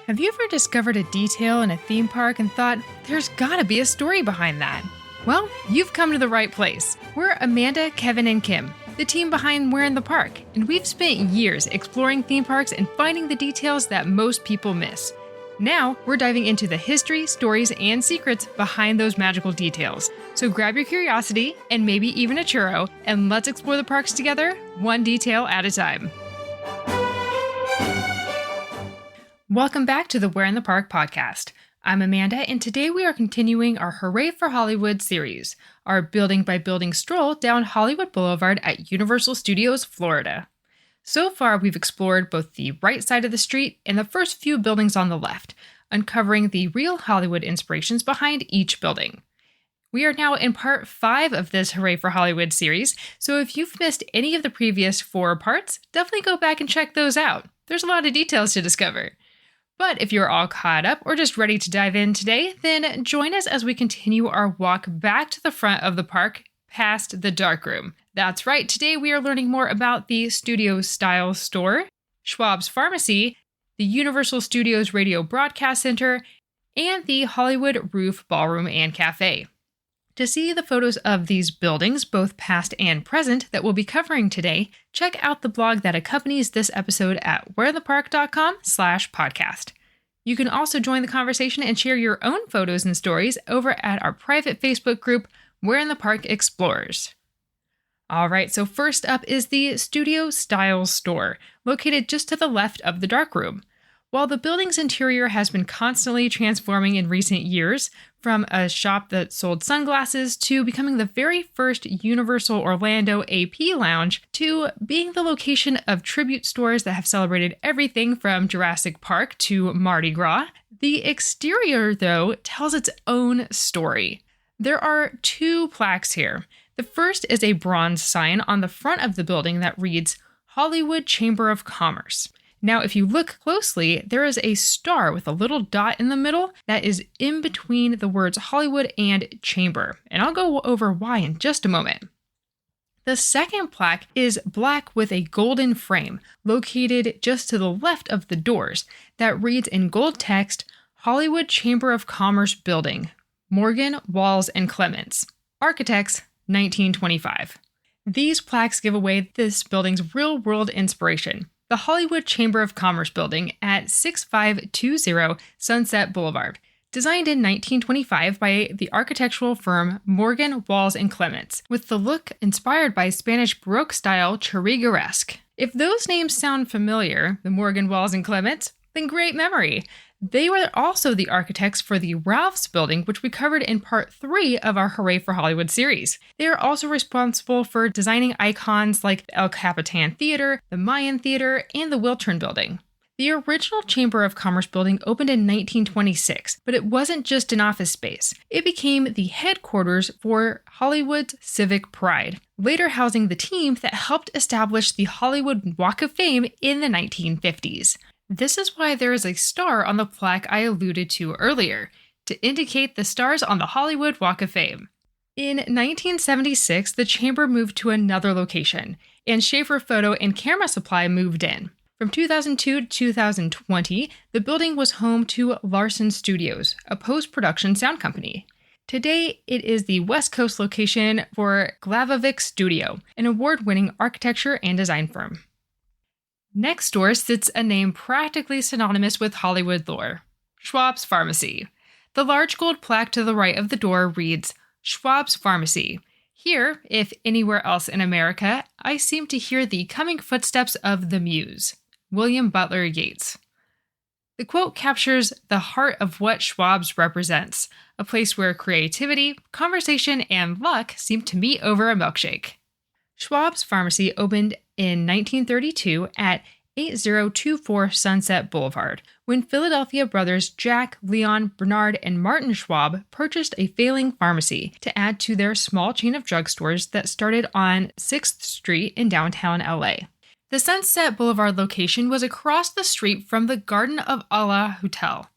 Have you ever discovered a detail in a theme park and thought, there's gotta be a story behind that? Well, you've come to the right place. We're Amanda, Kevin, and Kim, the team behind We're in the Park, and we've spent years exploring theme parks and finding the details that most people miss. Now, we're diving into the history, stories, and secrets behind those magical details. So grab your curiosity, and maybe even a churro, and let's explore the parks together, one detail at a time. Welcome back to the We're in the Park podcast. I'm Amanda, and today we are continuing our Hooray for Hollywood series, our building-by-building stroll down Hollywood Boulevard at Universal Studios, Florida. So far, we've explored both the right side of the street and the first few buildings on the left, uncovering the real Hollywood inspirations behind each building. We are now in part 5 of this Hooray for Hollywood series, so if you've missed any of the previous 4 parts, definitely go back and check those out. There's a lot of details to discover. But if you're all caught up or just ready to dive in today, then join us as we continue our walk back to the front of the park past the darkroom. That's right, today we are learning more about the studio-style store, Schwab's Pharmacy, the Universal Studios Radio Broadcast Center, and the Hollywood Roof Ballroom and Cafe. To see the photos of these buildings, both past and present, that we'll be covering today, check out the blog that accompanies this episode at whereinthepark.com/podcast. You can also join the conversation and share your own photos and stories over at our private Facebook group, We're in the Park Explorers. All right, so first up is the Studio Style Store, located just to the left of the darkroom. While the building's interior has been constantly transforming in recent years, from a shop that sold sunglasses to becoming the very first Universal Orlando AP lounge to being the location of tribute stores that have celebrated everything from Jurassic Park to Mardi Gras, the exterior, though, tells its own story. There are 2 plaques here. The first is a bronze sign on the front of the building that reads, Hollywood Chamber of Commerce. Now, if you look closely, there is a star with a little dot in the middle that is in between the words Hollywood and Chamber, and I'll go over why in just a moment. The second plaque is black with a golden frame, located just to the left of the doors, that reads in gold text, Hollywood Chamber of Commerce Building, Morgan, Walls, and Clements, Architects, 1925. These plaques give away this building's real-world inspiration. The Hollywood Chamber of Commerce building at 6520 Sunset Boulevard, designed in 1925 by the architectural firm Morgan, Walls, and Clements, with the look inspired by Spanish Baroque-style Churrigueresque. If those names sound familiar, the Morgan, Walls, and Clements, then great memory. They were also the architects for the Ralph's building, which we covered in part 3 of our Hooray for Hollywood series. They are also responsible for designing icons like the El Capitan Theater, the Mayan Theater, and the Wiltern building. The original Chamber of Commerce building opened in 1926, but it wasn't just an office space. It became the headquarters for Hollywood's Civic Pride, later housing the team that helped establish the Hollywood Walk of Fame in the 1950s. This is why there is a star on the plaque I alluded to earlier, to indicate the stars on the Hollywood Walk of Fame. In 1976, the chamber moved to another location, and Schaefer Photo and Camera Supply moved in. From 2002 to 2020, the building was home to Larson Studios, a post-production sound company. Today, it is the West Coast location for Glavavik Studio, an award-winning architecture and design firm. Next door sits a name practically synonymous with Hollywood lore, Schwab's Pharmacy. The large gold plaque to the right of the door reads, Schwab's Pharmacy. Here, if anywhere else in America, I seem to hear the coming footsteps of the Muse, William Butler Yeats. The quote captures the heart of what Schwab's represents, a place where creativity, conversation, and luck seem to meet over a milkshake. Schwab's Pharmacy opened in 1932 at 8024 Sunset Boulevard, when Philadelphia brothers Jack, Leon, Bernard, and Martin Schwab purchased a failing pharmacy to add to their small chain of drugstores that started on 6th Street in downtown LA. The Sunset Boulevard location was across the street from the Garden of Allah Hotel,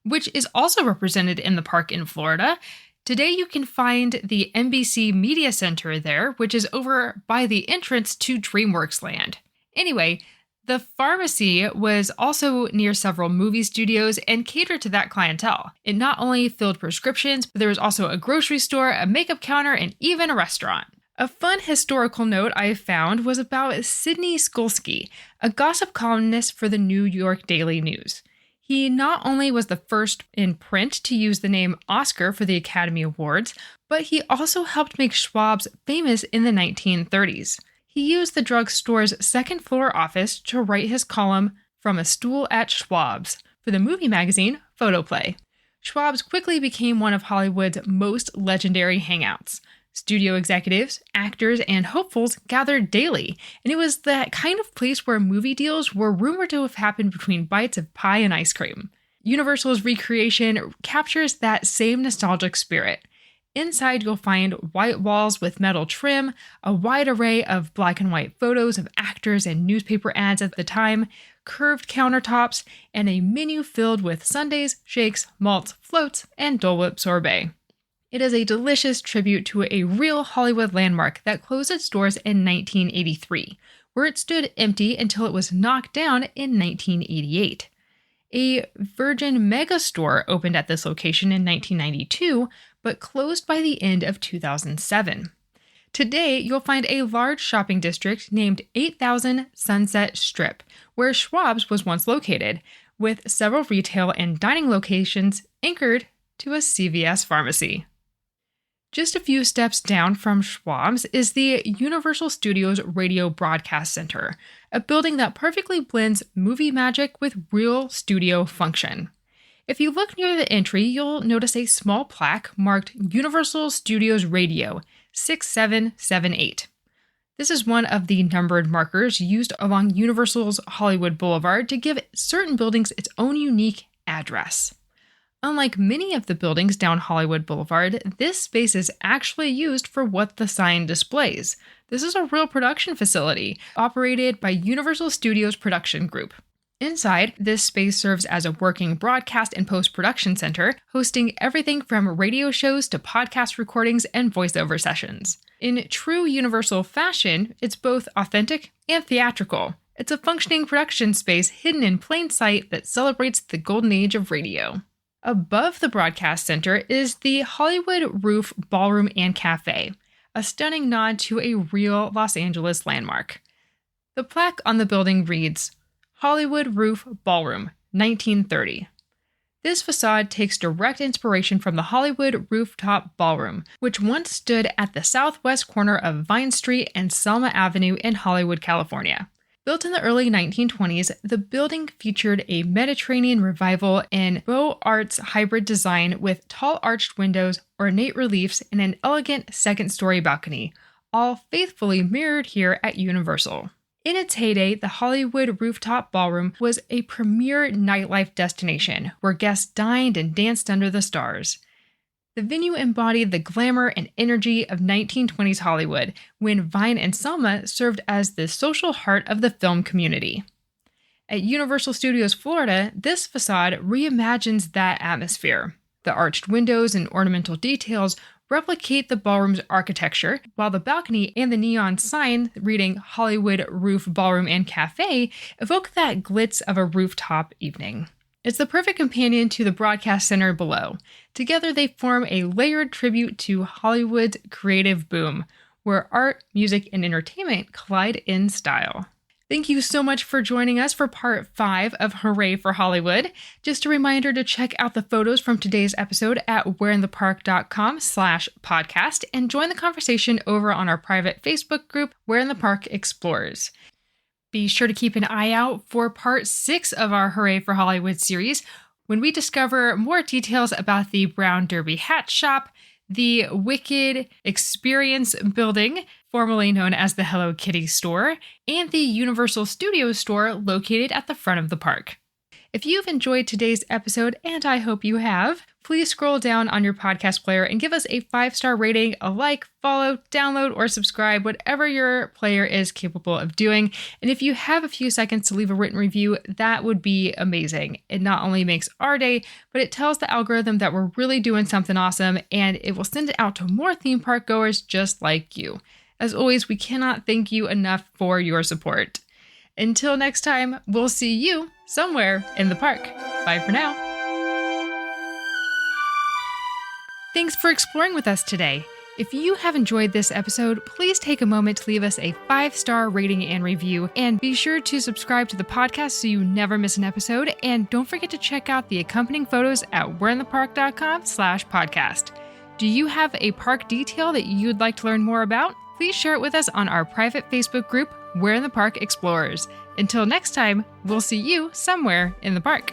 which is also represented in the park in Florida. Today you can find the NBC Media Center there, which is over by the entrance to DreamWorks Land. Anyway, The pharmacy was also near several movie studios and catered to that clientele. It not only filled prescriptions, but there was also a grocery store, a makeup counter, and even a restaurant. A fun historical note I found was about Sidney Skolsky, a gossip columnist for the New York Daily News. He not only was the first in print to use the name Oscar for the Academy Awards, but he also helped make Schwab's famous in the 1930s. He used the drugstore's second-floor office to write his column From a Stool at Schwab's for the movie magazine Photoplay. Schwab's quickly became one of Hollywood's most legendary hangouts. Studio executives, actors, and hopefuls gathered daily, and it was that kind of place where movie deals were rumored to have happened between bites of pie and ice cream. Universal's recreation captures that same nostalgic spirit. Inside, you'll find white walls with metal trim, a wide array of black and white photos of actors and newspaper ads at the time, curved countertops, and a menu filled with sundaes, shakes, malts, floats, and Dole Whip sorbet. It is a delicious tribute to a real Hollywood landmark that closed its doors in 1983, where it stood empty until it was knocked down in 1988. A Virgin megastore opened at this location in 1992, but closed by the end of 2007. Today, you'll find a large shopping district named 8000 Sunset Strip, where Schwab's was once located, with several retail and dining locations anchored to a CVS pharmacy. Just a few steps down from Schwab's is the Universal Studios Radio Broadcast Center, a building that perfectly blends movie magic with real studio function. If you look near the entry, you'll notice a small plaque marked Universal Studios Radio 6778. This is one of the numbered markers used along Universal's Hollywood Boulevard to give certain buildings its own unique address. Unlike many of the buildings down Hollywood Boulevard, this space is actually used for what the sign displays. This is a real production facility operated by Universal Studios Production Group. Inside, this space serves as a working broadcast and post-production center, hosting everything from radio shows to podcast recordings and voiceover sessions. In true Universal fashion, it's both authentic and theatrical. It's a functioning production space hidden in plain sight that celebrates the golden age of radio. Above the broadcast center is the Hollywood Roof Ballroom and Cafe, a stunning nod to a real Los Angeles landmark. The plaque on the building reads, Hollywood Roof Ballroom, 1930. This facade takes direct inspiration from the Hollywood Rooftop Ballroom, which once stood at the southwest corner of Vine Street and Selma Avenue in Hollywood, California. Built in the early 1920s, the building featured a Mediterranean revival in Beaux Arts hybrid design with tall arched windows, ornate reliefs, and an elegant second-story balcony, all faithfully mirrored here at Universal. In its heyday, the Hollywood Rooftop Ballroom was a premier nightlife destination where guests dined and danced under the stars. The venue embodied the glamour and energy of 1920s Hollywood, when Vine and Selma served as the social heart of the film community. At Universal Studios Florida, this facade reimagines that atmosphere. The arched windows and ornamental details replicate the ballroom's architecture, while the balcony and the neon sign reading Hollywood Roof Ballroom and Cafe evoke that glitz of a rooftop evening. It's the perfect companion to the broadcast center below. Together they form a layered tribute to Hollywood's creative boom, where art, music, and entertainment collide in style. Thank you so much for joining us for part 5 of Hooray for Hollywood. Just a reminder to check out the photos from today's episode at whereinthepark.com/podcast and join the conversation over on our private Facebook group, Where in the Park Explorers. Be sure to keep an eye out for part 6 of our Hooray for Hollywood series, when we discover more details about the Brown Derby Hat Shop, the Wicked Experience Building, formerly known as the Hello Kitty store, and the Universal Studios store located at the front of the park. If you've enjoyed today's episode, and I hope you have, please scroll down on your podcast player and give us a 5-star rating, a like, follow, download, or subscribe, whatever your player is capable of doing. And if you have a few seconds to leave a written review, that would be amazing. It not only makes our day, but it tells the algorithm that we're really doing something awesome, and it will send it out to more theme park goers just like you. As always, we cannot thank you enough for your support. Until next time, we'll see you somewhere in the park. Bye for now. Thanks for exploring with us today. If you have enjoyed this episode, please take a moment to leave us a 5-star rating and review, and be sure to subscribe to the podcast so you never miss an episode. And don't forget to check out the accompanying photos at we'reinthepark.com/podcast. Do you have a park detail that you'd like to learn more about? Please share it with us on our private Facebook group, We're in the Park Explorers. Until next time, we'll see you somewhere in the park.